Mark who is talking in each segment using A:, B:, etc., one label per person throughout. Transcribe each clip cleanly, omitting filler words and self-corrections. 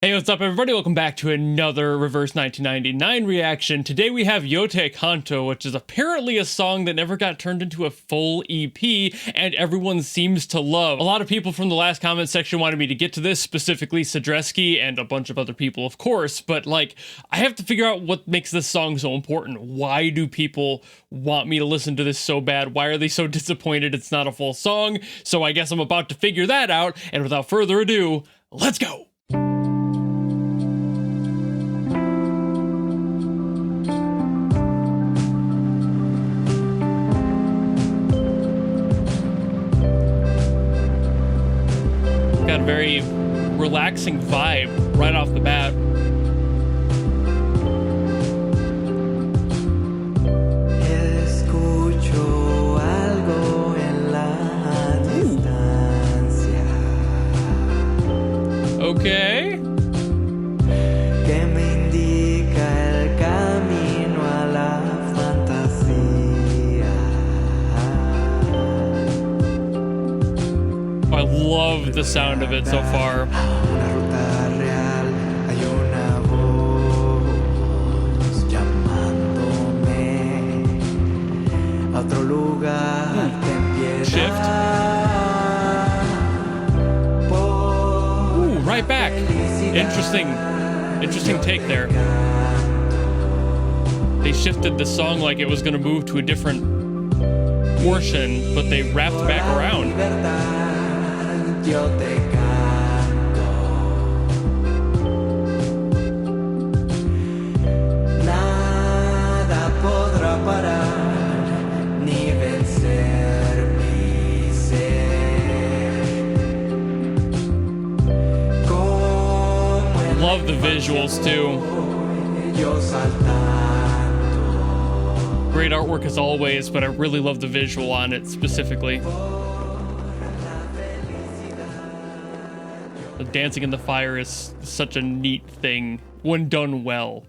A: Hey, what's up, everybody? Welcome back to another Reverse 1999 reaction. Today we have Canto, which is apparently a song that never got turned into a full EP, and everyone seems to love. A lot of people from the last comment section wanted me to get to this, specifically Sadreski and a bunch of other people, of course, but like, I have to figure out what makes this song so important. Why do people want me to listen to this so bad? Why are they so disappointed it's not a full song? So I guess I'm about to figure that out, and without further ado, let's go! Got a very relaxing vibe right off the bat.
B: Escucho algo en la distancia.
A: Okay.
B: Que me indica el camino a la fantasía.
A: I love the sound of it so far.
B: Una ruta real, hay una voz llamándome a otro lugar que empieza.
A: Shift. Ooh, right back. Interesting take there. They shifted the song like it was going to move to a different portion, but they wrapped back around.
B: Yo te canto. Nada podrá parar ni vencer mi ser. Como en
A: Love the visuals too.
B: yo saltando.
A: Great artwork as always, but I really love the visual on it specifically. The dancing in the fire is such a neat thing when done well.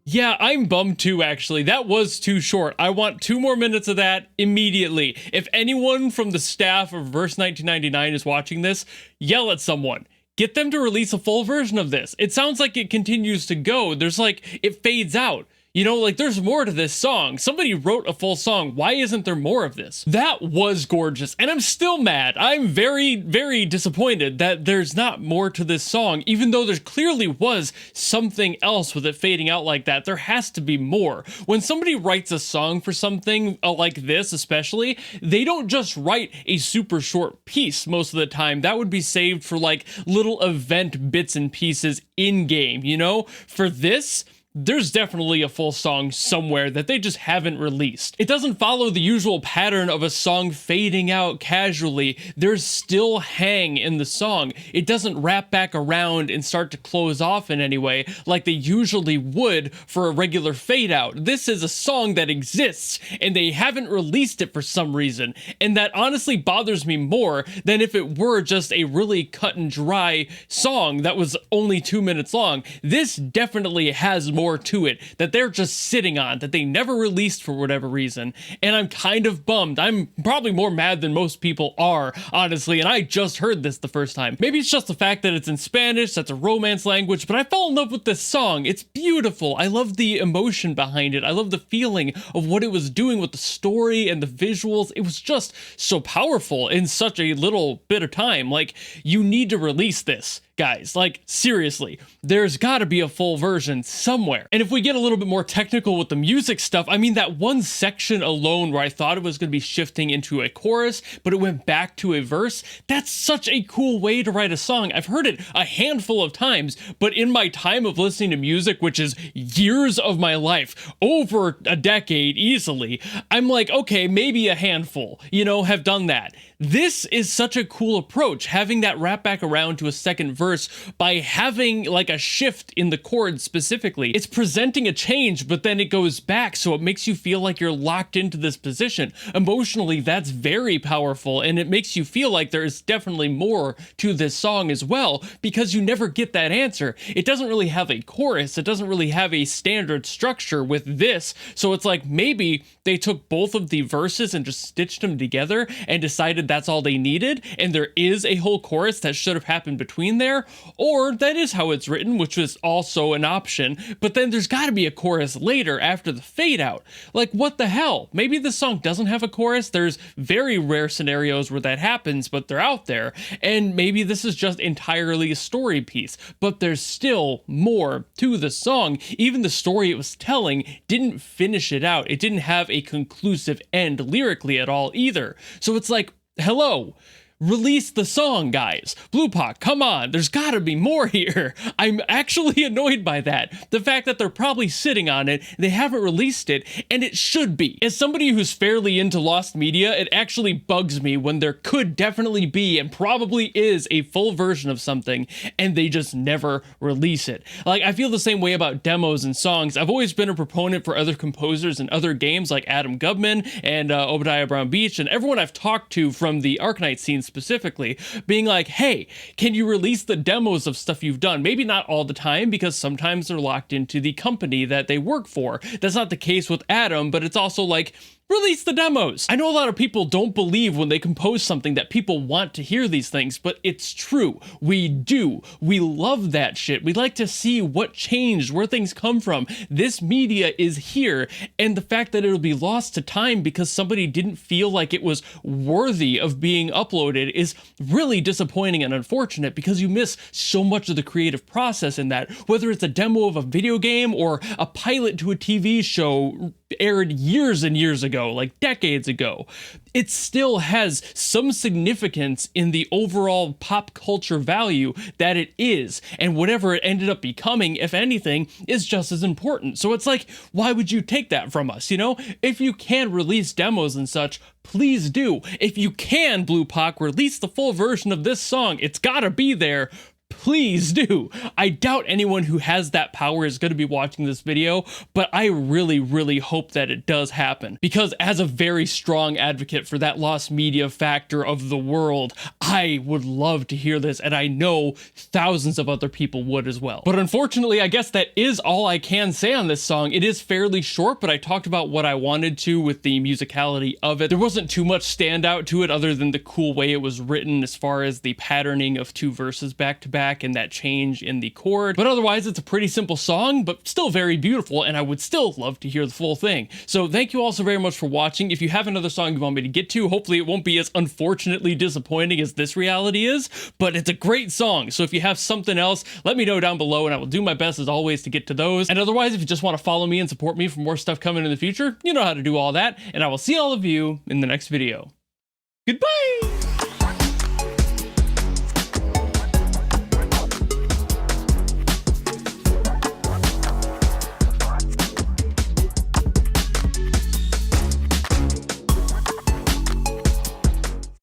A: Yeah, I'm bummed too, actually. That was too short. I want 2 more minutes of that immediately. If anyone from the staff of Verse 1999 is watching this, yell at someone. Get them to release a full version of this. It sounds like it continues to go. There's like, it fades out. You know, like there's more to this song. Somebody wrote a full song. Why isn't there more of this? That was gorgeous, and I'm still mad. I'm very, very disappointed that there's not more to this song, even though there clearly was something else with it fading out like that. There has to be more. When somebody writes a song for something like this, especially, they don't just write a super short piece most of the time. That would be saved for like little event bits and pieces in game, you know? For this, there's definitely a full song somewhere that they just haven't released. It doesn't follow the usual pattern of a song fading out casually. There's still hang in the song. It doesn't wrap back around and start to close off in any way like they usually would for a regular fade out. This is a song that exists and they haven't released it for some reason. And that honestly bothers me more than if it were just a really cut and dry song that was only 2 minutes long. This definitely has more to it that they're just sitting on, that they never released for whatever reason, and I'm kind of bummed. I'm probably more mad than most people are, honestly, and I just heard this the first time. Maybe it's just the fact that it's in Spanish, that's a romance language, but I fell in love with this song. It's beautiful. I love the emotion behind it. I love the feeling of what it was doing with the story and the visuals. It was just so powerful in such a little bit of time. Like, you need to release this, guys. Like, seriously, there's gotta be a full version somewhere. And if we get a little bit more technical with the music stuff, I mean, that one section alone where I thought it was going to be shifting into a chorus, but it went back to a verse, that's such a cool way to write a song. I've heard it a handful of times, but in my time of listening to music, which is years of my life, over a decade easily, I'm like, okay, maybe a handful, you know, have done that. This is such a cool approach, having that wrap back around to a second verse by having like a shift in the chords specifically. It's presenting a change, but then it goes back, so it makes you feel like you're locked into this position. Emotionally, that's very powerful, and it makes you feel like there is definitely more to this song as well, because you never get that answer. It doesn't really have a chorus, it doesn't really have a standard structure with this, so it's like maybe they took both of the verses and just stitched them together and decided that's all they needed, and there is a whole chorus that should have happened between there, there, or that is how it's written, which is also an option, but then there's gotta be a chorus later after the fade out. Like, what the hell? Maybe the song doesn't have a chorus. There's very rare scenarios where that happens, but they're out there, and maybe this is just entirely a story piece, but there's still more to the song. Even the story it was telling didn't finish it out. It didn't have a conclusive end lyrically at all either. So it's like, hello, release the song, guys. Bluepock, come on, there's gotta be more here. I'm actually annoyed by that. The fact that they're probably sitting on it, they haven't released it, and it should be. As somebody who's fairly into lost media, it actually bugs me when there could definitely be, and probably is, a full version of something, and they just never release it. Like, I feel the same way about demos and songs. I've always been a proponent for other composers and other games like Adam Gubman and Obadiah Brown Beach, and everyone I've talked to from the Arknight scene specifically, being like, hey, can you release the demos of stuff you've done? Maybe not all the time, because sometimes they're locked into the company that they work for. That's not the case with Adam, but it's also like, release the demos. I know a lot of people don't believe when they compose something that people want to hear these things, but it's true. We do. We love that shit. We like to see what changed, where things come from. This media is here, and the fact that it'll be lost to time because somebody didn't feel like it was worthy of being uploaded is really disappointing and unfortunate, because you miss so much of the creative process in that, whether it's a demo of a video game or a pilot to a TV show aired years and years ago, like decades ago. It still has some significance in the overall pop culture value that it is, and whatever it ended up becoming, if anything, is just as important. So it's like, why would you take that from us, you know? If you can release demos and such, please do. If you can, Bluepock, release the full version of this song. It's gotta be there. Please do. I doubt anyone who has that power is going to be watching this video, but I really, really hope that it does happen, because as a very strong advocate for that lost media factor of the world, I would love to hear this, and I know thousands of other people would as well. But unfortunately, I guess that is all I can say on this song. It is fairly short, but I talked about what I wanted to with the musicality of it. There wasn't too much standout to it other than the cool way it was written as far as the patterning of two verses back to back and that change in the chord. But otherwise, it's a pretty simple song, but still very beautiful, and I would still love to hear the full thing. So thank you all so very much for watching. If you have another song you want me to get to, hopefully it won't be as unfortunately disappointing as this reality is, but it's a great song. So if you have something else, let me know down below, and I will do my best as always to get to those. And otherwise, if you just want to follow me and support me for more stuff coming in the future, you know how to do all that, and I will see all of you in the next video. Goodbye!